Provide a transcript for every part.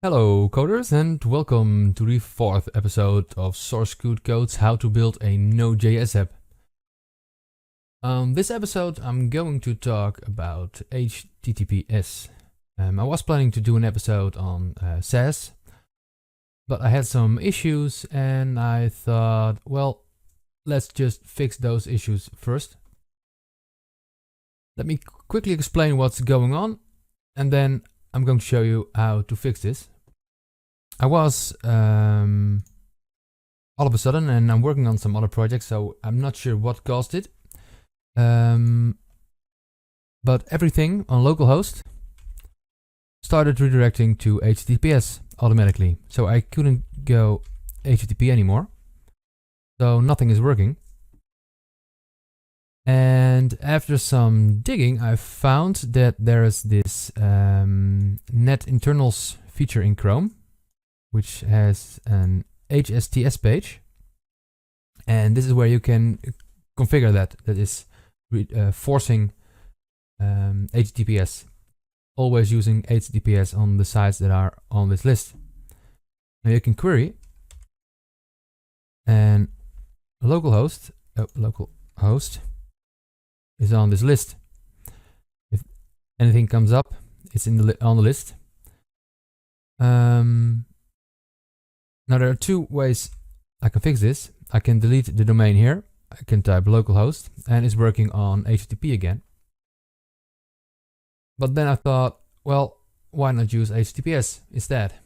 Hello coders and welcome to the fourth episode of Source Code Codes How to Build a Node.js App. This episode I'm going to talk about HTTPS. I was planning to do an episode on SAS, but I had some issues and I thought, well, let's just fix those issues first. Let me quickly explain what's going on and then I'm going to show you how to fix this. I was all of a sudden, and I'm working on some other projects, so I'm not sure what caused it. But everything on localhost started redirecting to HTTPS automatically. So I couldn't go HTTP anymore. So nothing is working. And after some digging, I found that there is this net internals feature in Chrome, which has an HSTS page, and this is where you can configure that is forcing HTTPS, always using HTTPS on the sites that are on this list. Now you can query, and localhost is on this list. If anything comes up, it's in on the list. Now there are two ways I can fix this. I can delete the domain here. I can type localhost and it's working on HTTP again. But then I thought, well, why not use HTTPS instead?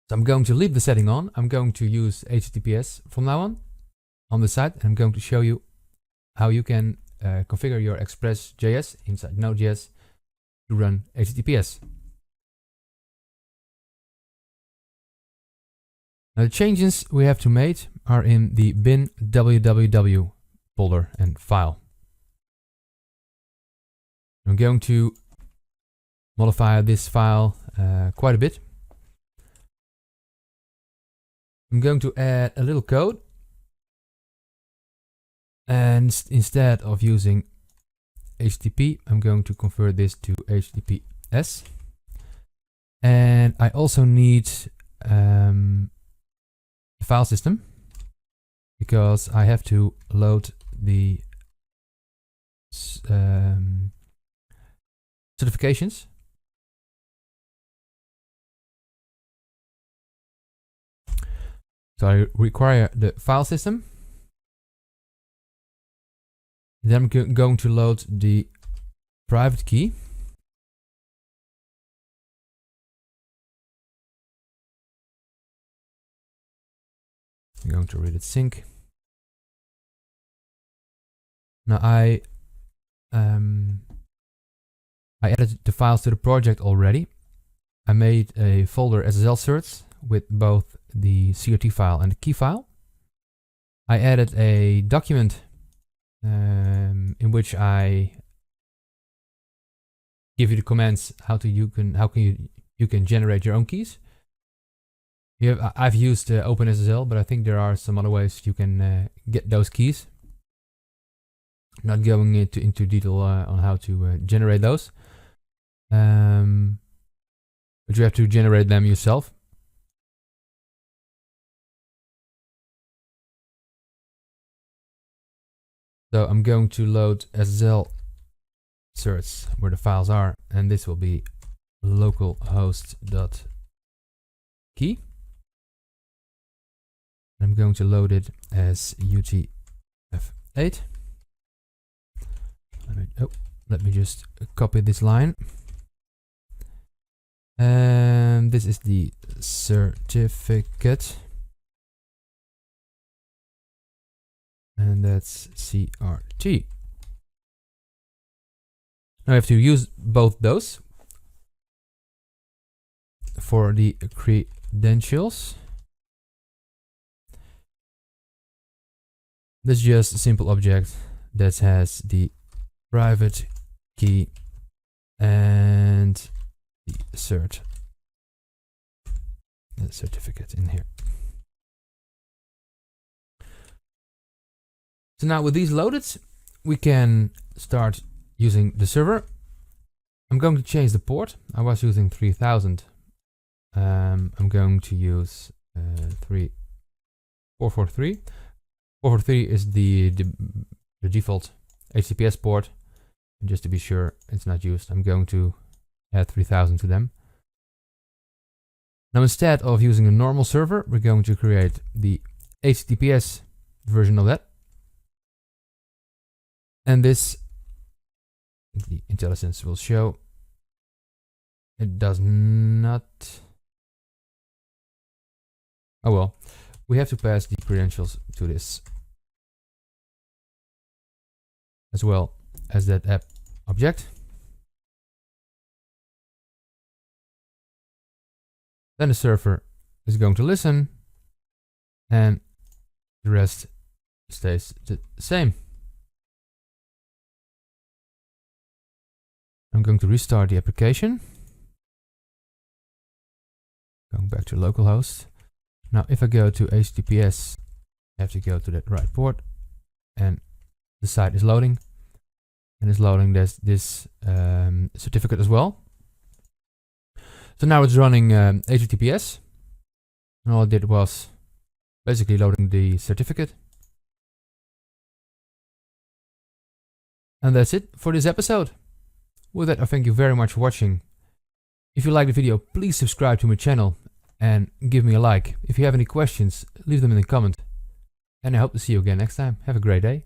So I'm going to leave the setting on. I'm going to use HTTPS from now on the site. And I'm going to show you how you can configure your express.js inside node.js to run HTTPS. Now the changes we have to make are in the bin www folder and file. I'm going to modify this file quite a bit. I'm going to add a little code, and instead of using HTTP, I'm going to convert this to HTTPS. And I also need the file system, because I have to load the certifications. So I require the file system. Then I'm going to load the private key. I'm going to read it sync. Now I added the files to the project already. I made a folder SSL certs with both the CRT file and the key file. I added a document in which I give you the commands how you can generate your own keys. I've used OpenSSL, but I think there are some other ways you can get those keys. Not going into detail on how to generate those, but you have to generate them yourself. So I'm going to load SSL certs where the files are, and this will be localhost.key. I'm going to load it as UTF-8. Let me just copy this line. And this is the certificate. And that's CRT. Now I have to use both those for the credentials. This is just a simple object that has the private key and the certificate in here. So now with these loaded, we can start using the server. I'm going to change the port. I was using 3000 I'm going to use 443. 443 is the default HTTPS port. And just to be sure it's not used, I'm going to add 3000 to them. Now, instead of using a normal server, we're going to create the HTTPS version of that. And this, the IntelliSense will show, it does not. Oh well, we have to pass the credentials to this, as well as that app object. Then the server is going to listen, and the rest stays the same. I'm going to restart the application. Going back to localhost. Now, if I go to HTTPS, I have to go to that right port, and the site is loading, and it's loading this certificate as well. So now it's running HTTPS, and all it did was basically loading the certificate. And that's it for this episode. With that, I thank you very much for watching. If you like the video, please subscribe to my channel and give me a like. If you have any questions, leave them in the comment. And I hope to see you again next time. Have a great day.